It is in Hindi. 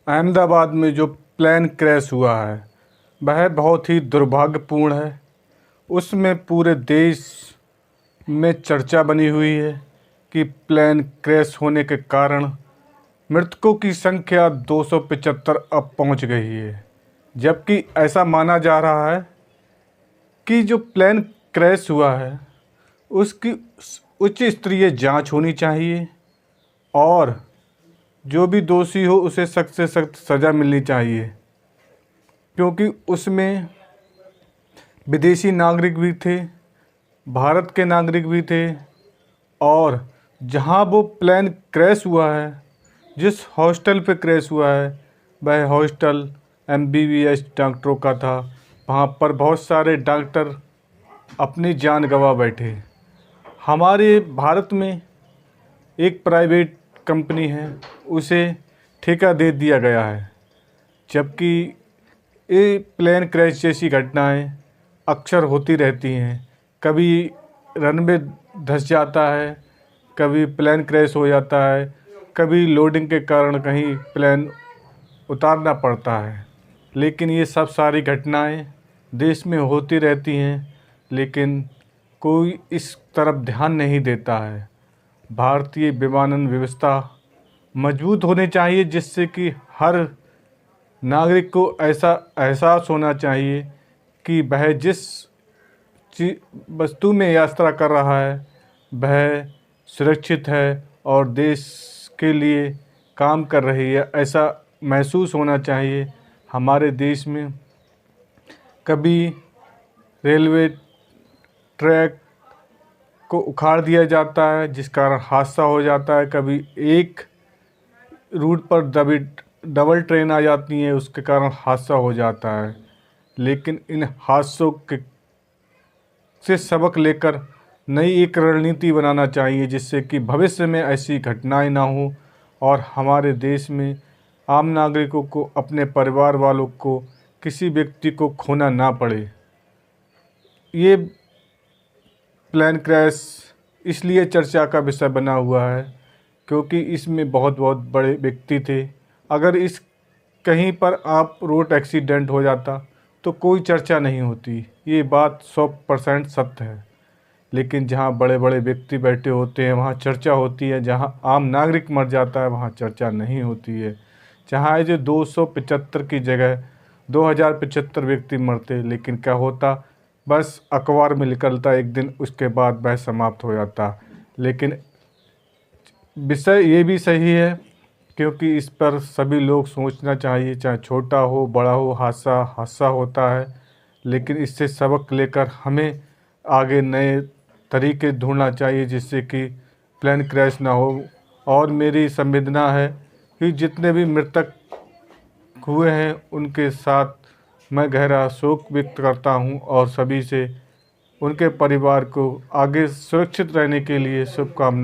अहमदाबाद में जो प्लेन क्रैश हुआ है वह बहुत ही दुर्भाग्यपूर्ण है। उसमें पूरे देश में चर्चा बनी हुई है कि प्लेन क्रैश होने के कारण मृतकों की संख्या 275 अब पहुंच गई है। जबकि ऐसा माना जा रहा है कि जो प्लेन क्रैश हुआ है उसकी उच्च स्तरीय जांच होनी चाहिए और जो भी दोषी हो उसे सख्त से सख्त सज़ा मिलनी चाहिए, क्योंकि उसमें विदेशी नागरिक भी थे, भारत के नागरिक भी थे और जहां वो प्लेन क्रैश हुआ है, जिस हॉस्टल पे क्रैश हुआ है वह हॉस्टल MBBS डॉक्टरों का था। वहाँ पर बहुत सारे डॉक्टर अपनी जान गंवा बैठे। हमारे भारत में एक प्राइवेट कंपनी है, उसे ठेका दे दिया गया है। जबकि ये प्लेन क्रैश जैसी घटनाएं अक्सर होती रहती हैं। कभी रनवे धंस जाता है, कभी प्लेन क्रैश हो जाता है, कभी लोडिंग के कारण कहीं प्लेन उतारना पड़ता है। लेकिन ये सब सारी घटनाएं देश में होती रहती हैं, लेकिन कोई इस तरफ ध्यान नहीं देता है। भारतीय विमानन व्यवस्था मजबूत होनी चाहिए, जिससे कि हर नागरिक को ऐसा एहसास होना चाहिए कि वह जिस वस्तु में यात्रा कर रहा है वह सुरक्षित है और देश के लिए काम कर रही है, ऐसा महसूस होना चाहिए। हमारे देश में कभी रेलवे ट्रैक को उखाड़ दिया जाता है जिस कारण हादसा हो जाता है, कभी एक रूट पर डबल ट्रेन आ जाती है उसके कारण हादसा हो जाता है। लेकिन इन हादसों के से सबक लेकर नई एक रणनीति बनाना चाहिए, जिससे कि भविष्य में ऐसी घटनाएं ना हो और हमारे देश में आम नागरिकों को, अपने परिवार वालों को, किसी व्यक्ति को खोना ना पड़े। ये प्लेन क्रैश इसलिए चर्चा का विषय बना हुआ है क्योंकि इसमें बहुत बड़े व्यक्ति थे। अगर इस कहीं पर आप रोड एक्सीडेंट हो जाता तो कोई चर्चा नहीं होती, ये बात 100% सत्य है। लेकिन जहां बड़े बड़े व्यक्ति बैठे होते हैं वहां चर्चा होती है, जहां आम नागरिक मर जाता है वहां चर्चा नहीं होती है। जहां जो 275 की जगह 2075 व्यक्ति मरते, लेकिन क्या होता, बस अखबार में निकलता एक दिन, उसके बाद वह समाप्त हो जाता। लेकिन विषय ये भी सही है क्योंकि इस पर सभी लोग सोचना चाहिए, चाहे छोटा हो बड़ा हो, हादसा होता है, लेकिन इससे सबक लेकर हमें आगे नए तरीके ढूंढना चाहिए जिससे कि प्लेन क्रैश ना हो। और मेरी संवेदना है कि जितने भी मृतक हुए हैं उनके साथ मैं गहरा शोक व्यक्त करता हूं और सभी से उनके परिवार को आगे सुरक्षित रहने के लिए शुभकामनाएं।